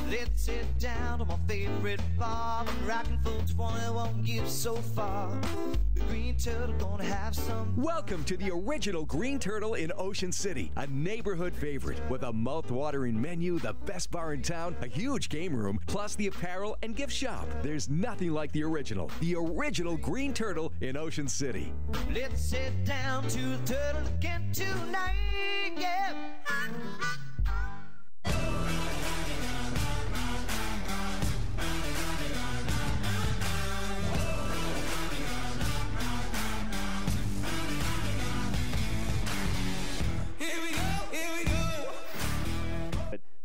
Let's head down to my favorite bar. I'm rocking for 20, won't give so far. The Green Turtle gonna have some. Welcome to the original Green Turtle in Ocean City, a neighborhood favorite with a mouth-watering menu, the best bar in town, a huge game room, plus the apparel and gift shop. There's nothing like the original Green Turtle in Ocean City. Let's head down to the Turtle again tonight, yeah.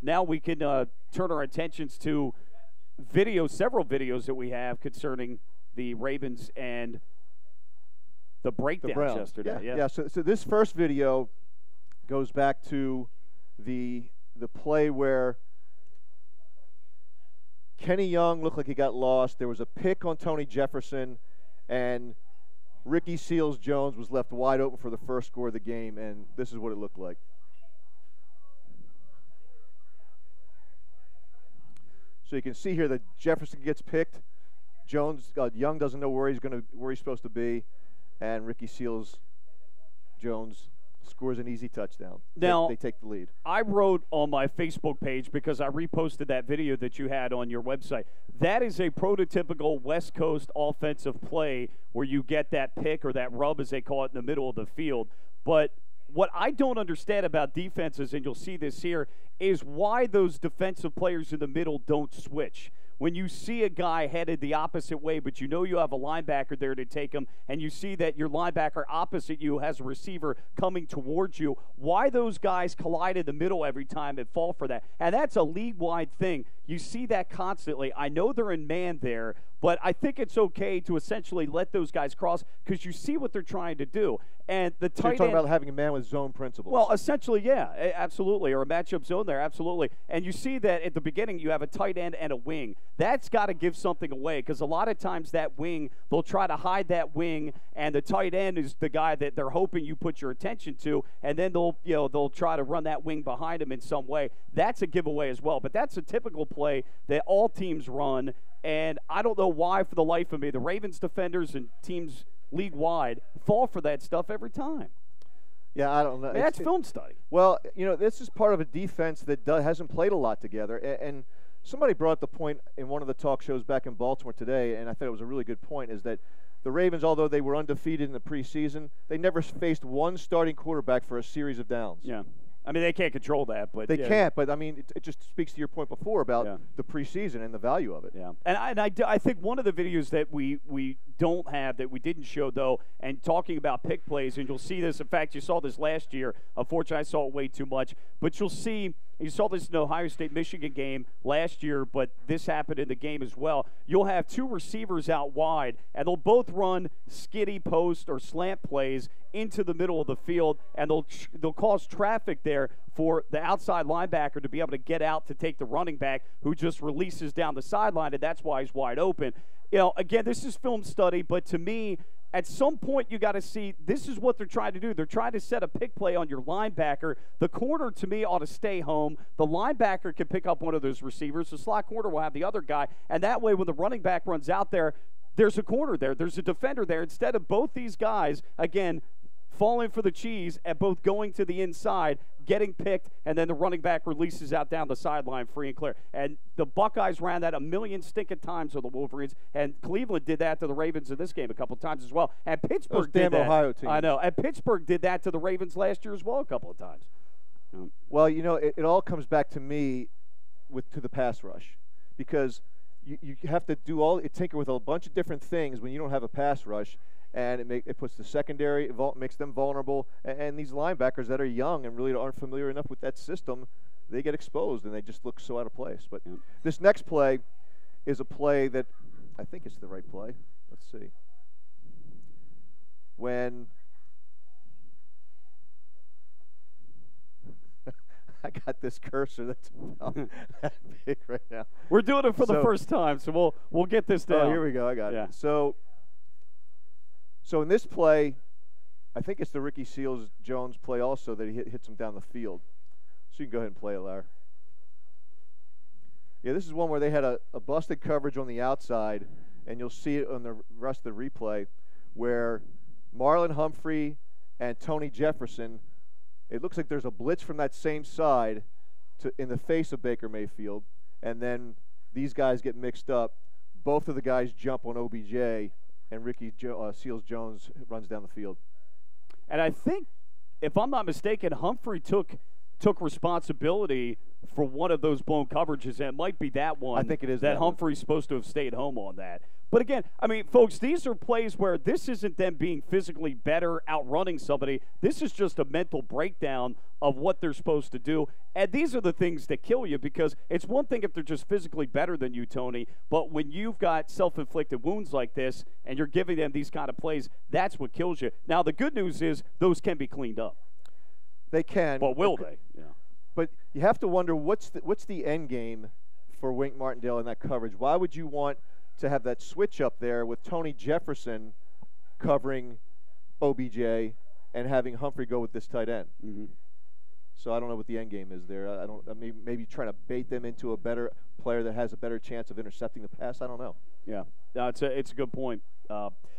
Now we can turn our attentions to several videos that we have concerning the Ravens and the breakdowns yesterday. Yeah. So this first video goes back to the play where Kenny Young looked like he got lost. There was a pick on Tony Jefferson, and Ricky Seals-Jones was left wide open for the first score of the game, and this is what it looked like. So you can see here that Jefferson gets picked. Young doesn't know where he's supposed to be, and Ricky Seals-Jones scores an easy touchdown. Now, they take the lead. I wrote on my Facebook page, because I reposted that video that you had on your website, that is a prototypical West Coast offensive play where you get that pick or that rub, as they call it, in the middle of the field. But what I don't understand about defenses, and you'll see this here, is why those defensive players in the middle don't switch. When you see a guy headed the opposite way, but you know you have a linebacker there to take him, and you see that your linebacker opposite you has a receiver coming towards you, why those guys collide in the middle every time and fall for that? And that's a league-wide thing. You see that constantly. I know they're in man there, but I think it's okay to essentially let those guys cross because you see what they're trying to do. And the tight you're talking end, about having a man with zone principles. Well, essentially, yeah, absolutely, or a matchup zone there, absolutely. And you see that at the beginning you have a tight end and a wing. That's got to give something away because a lot of times that wing, they'll try to hide that wing, and the tight end is the guy that they're hoping you put your attention to, and then they'll try to run that wing behind him in some way. That's a giveaway as well. But that's a typical play that all teams run, and I don't know why, for the life of me, the Ravens defenders and teams league-wide fall for that stuff every time. Yeah, I don't know. That's film study. Well, this is part of a defense that hasn't played a lot together. And somebody brought up the point in one of the talk shows back in Baltimore today, and I thought it was a really good point, is that the Ravens, although they were undefeated in the preseason, they never faced one starting quarterback for a series of downs. Yeah. I mean, they can't control that, but they can't. But I mean, it just speaks to your point before about the preseason and the value of it. Yeah, and I think one of the videos that we don't have, that we didn't show though, and talking about pick plays, and you'll see this. In fact, you saw this last year. Unfortunately, I saw it way too much. But you'll see. You saw this in the Ohio State-Michigan game last year, but this happened in the game as well. You'll have two receivers out wide, and they'll both run skiddy post or slant plays into the middle of the field, and they'll cause traffic there for the outside linebacker to be able to get out to take the running back who just releases down the sideline, and that's why he's wide open. Again, this is film study, but to me, at some point, you got to see this is what they're trying to do. They're trying to set a pick play on your linebacker. The corner, to me, ought to stay home. The linebacker can pick up one of those receivers. The slot corner will have the other guy. And that way, when the running back runs out there, there's a corner there. There's a defender there. Instead of both these guys, again, falling for the cheese and both going to the inside, getting picked, and then the running back releases out down the sideline free and clear. And the Buckeyes ran that a million stinking times with the Wolverines, and Cleveland did that to the Ravens in this game a couple of times as well. And Pittsburgh did that. Ohio teams. I know. And Pittsburgh did that to the Ravens last year as well a couple of times. Well, it all comes back to me to the pass rush, because you have to tinker with a bunch of different things when you don't have a pass rush. And it puts the secondary, makes them vulnerable. And these linebackers that are young and really aren't familiar enough with that system, they get exposed and they just look so out of place. But this next play is a play that I think it's the right play. Let's see. When I got this cursor that's that big right now. We're doing it for the first time, so we'll get this down. Oh, here we go. I got it. So in this play, I think it's the Ricky Seals-Jones play also that he hits him down the field. So you can go ahead and play it, Larry. Yeah, this is one where they had a busted coverage on the outside, and you'll see it on the rest of the replay, where Marlon Humphrey and Tony Jefferson, it looks like there's a blitz from that same side in the face of Baker Mayfield, and then these guys get mixed up. Both of the guys jump on OBJ, and Ricky Seals-Jones runs down the field. And I think, if I'm not mistaken, Humphrey took responsibility for one of those blown coverages, and it might be that one. I think it is that that Humphrey's supposed to have stayed home on that. But again, I mean, folks, these are plays where this isn't them being physically better, outrunning somebody. This is just a mental breakdown of what they're supposed to do. And these are the things that kill you, because it's one thing if they're just physically better than you, Tony, but when you've got self-inflicted wounds like this and you're giving them these kind of plays, that's what kills you. Now, the good news is those can be cleaned up. They can. Well, will they? Yeah. But you have to wonder what's the end game for Wink Martindale in that coverage. Why would you want to have that switch up there with Tony Jefferson covering OBJ and having Humphrey go with this tight end? Mm-hmm. So I don't know what the end game is there. Maybe trying to bait them into a better player that has a better chance of intercepting the pass. I don't know. Yeah, no, it's a good point.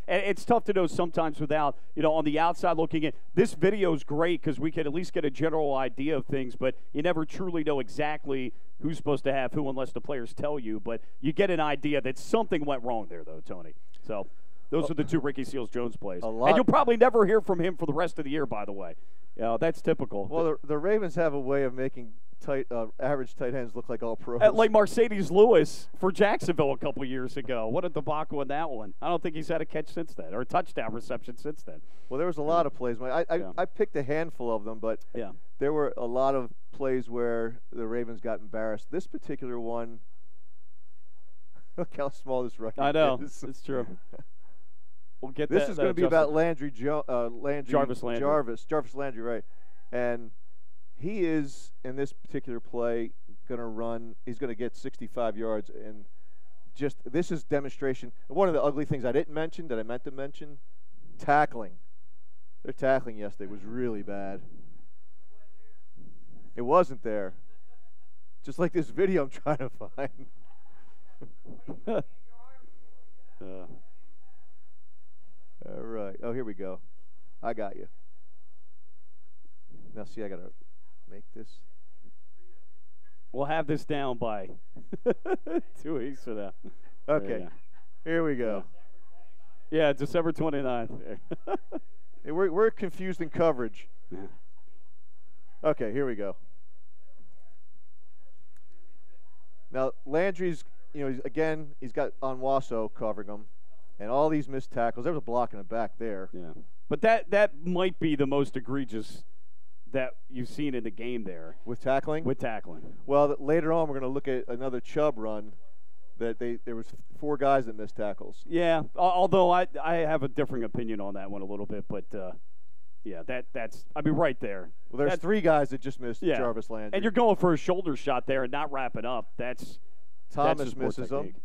And it's tough to know sometimes without, on the outside looking in. This video is great because we can at least get a general idea of things, but you never truly know exactly who's supposed to have who unless the players tell you. But you get an idea that something went wrong there, though, Tony. So those are the two Ricky Seals-Jones plays. And you'll probably never hear from him for the rest of the year, by the way. That's typical. Well, the Ravens have a way of making average tight ends look like all pros. Like Mercedes Lewis for Jacksonville a couple years ago. What a debacle in that one. I don't think he's had a catch since then, or a touchdown reception since then. Well, there was a lot of plays. I picked a handful of them, but there were a lot of plays where the Ravens got embarrassed. This particular one, look how small this rookie is. I know. It's true. We'll get this is going to be about Jarvis Landry. Jarvis Landry, right. And he is, in this particular play, going to run. He's going to get 65 yards. And just this is demonstration. One of the ugly things I didn't mention that I meant to mention, tackling. Their tackling yesterday was really bad. It wasn't there. Just like this video I'm trying to find. All right. Oh, here we go. I got you. Now, see, I got to make this. We'll have this down by 2 weeks from now. Okay. Here we go. Yeah, December 29th. We're confused in coverage. Yeah. Okay, here we go. Now, Landry's, he's got Onwaso covering him. And all these missed tackles. There was a block in the back there. Yeah. But that might be the most egregious that you've seen in the game there. With tackling? With tackling. Well, later on we're going to look at another Chubb run that there was 4 guys that missed tackles. Yeah, although I have a differing opinion on that one a little bit. But, that's right there. Well, there's 3 guys that just missed Jarvis Landry. And you're going for a shoulder shot there and not wrapping up. Thomas misses him.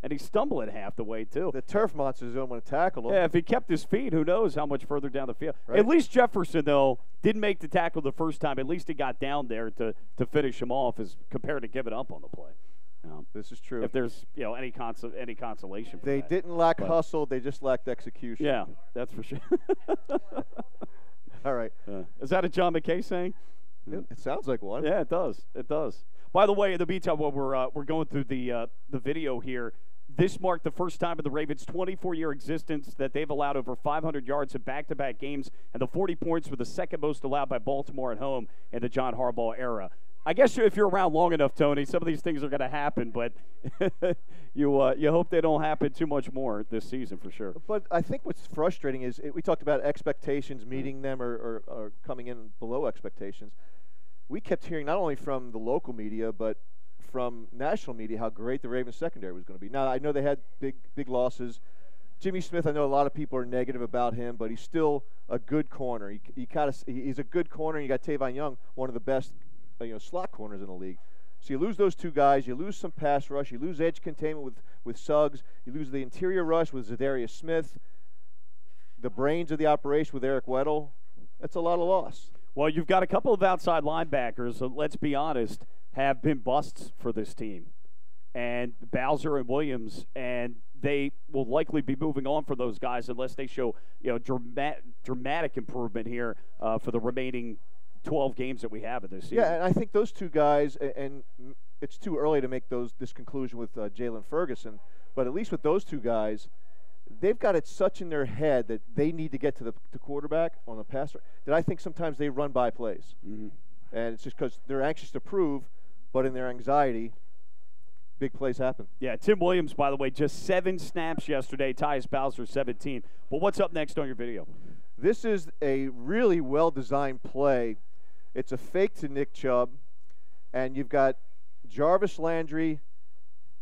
And he's stumbling half the way, too. The turf monsters don't want to tackle him. Yeah, if he kept his feet, who knows how much further down the field. Right. At least Jefferson, though, didn't make the tackle the first time. At least he got down there to finish him off as compared to giving up on the play. This is true. If there's any consolation for they that. didn't lack hustle. They just lacked execution. Yeah, that's for sure. All right. Is that a John McKay saying? It sounds like one. Yeah, it does. It does. By the way, in the meantime, while we're going through the video here, this marked the first time in the Ravens' 24-year existence that they've allowed over 500 yards in back-to-back games, and the 40 points were the second most allowed by Baltimore at home in the John Harbaugh era. I guess if you're around long enough, Tony, some of these things are going to happen, but you hope they don't happen too much more this season for sure. But I think what's frustrating is we talked about expectations meeting them or coming in below expectations. We kept hearing not only from the local media but from national media how great the Ravens secondary was going to be. Now, I know they had big losses. Jimmy Smith, I know a lot of people are negative about him, but he's still a good corner. He's a good corner, and you got Tavon Young, one of the best slot corners in the league. So you lose those 2 guys, you lose some pass rush, you lose edge containment with Suggs, you lose the interior rush with Zadarius Smith, the brains of the operation with Eric Weddle. That's a lot of loss. Well, you've got a couple of outside linebackers, so let's be honest, have been busts for this team. And Bowser and Williams, and they will likely be moving on for those guys unless they show dramatic improvement here for the remaining 12 games that we have in this season. Yeah, and I think those two guys, and it's too early to make this conclusion with Jalen Ferguson, but at least with those two guys, they've got it such in their head that they need to get to the quarterback on the pass that I think sometimes they run by plays. Mm-hmm. And it's just because they're anxious to prove, but in their anxiety, big plays happen. Yeah, Tim Williams, by the way, just 7 snaps yesterday. Tyus Bowser, 17. But what's up next on your video? This is a really well-designed play. It's a fake to Nick Chubb, and you've got Jarvis Landry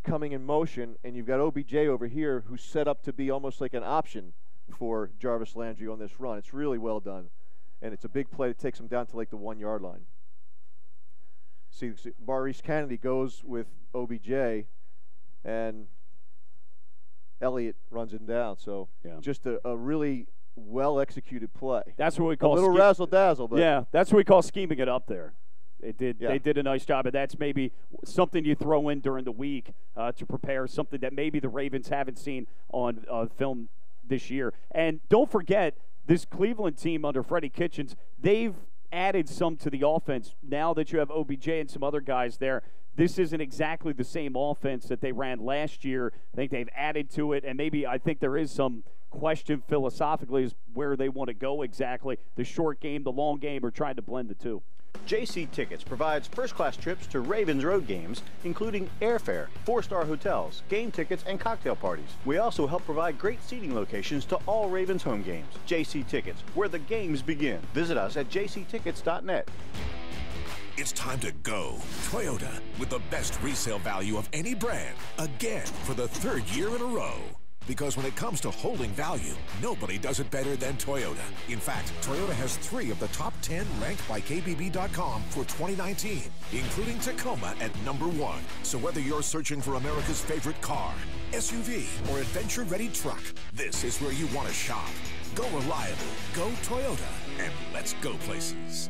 coming in motion, and you've got OBJ over here who's set up to be almost like an option for Jarvis Landry on this run. It's really well done, and it's a big play that takes him down to like the 1-yard line. See, Maurice Kennedy goes with OBJ, and Elliott runs him down. So just a really well-executed play. That's what we call a little razzle-dazzle. But yeah, that's what we call scheming it up there. They did a nice job, and that's maybe something you throw in during the week to prepare something that maybe the Ravens haven't seen on film this year. And don't forget, this Cleveland team under Freddie Kitchens, they've added some to the offense. Now that you have OBJ and some other guys there, this isn't exactly the same offense that they ran last year. I think they've added to it, and maybe I think there is some question philosophically is where they want to go exactly, the short game, the long game, or trying to blend the two. JC Tickets provides first-class trips to Ravens road games, including airfare, 4-star hotels, game tickets, and cocktail parties. We also help provide great seating locations to all Ravens home games. JC Tickets, where the games begin. Visit us at jctickets.net. It's time to go. Toyota, with the best resale value of any brand, again for the 3rd year in a row. Because when it comes to holding value, nobody does it better than Toyota. In fact, Toyota has 3 of the top 10 ranked by KBB.com for 2019, including Tacoma at #1. So whether you're searching for America's favorite car, SUV, or adventure-ready truck, this is where you want to shop. Go reliable, go Toyota, and let's go places.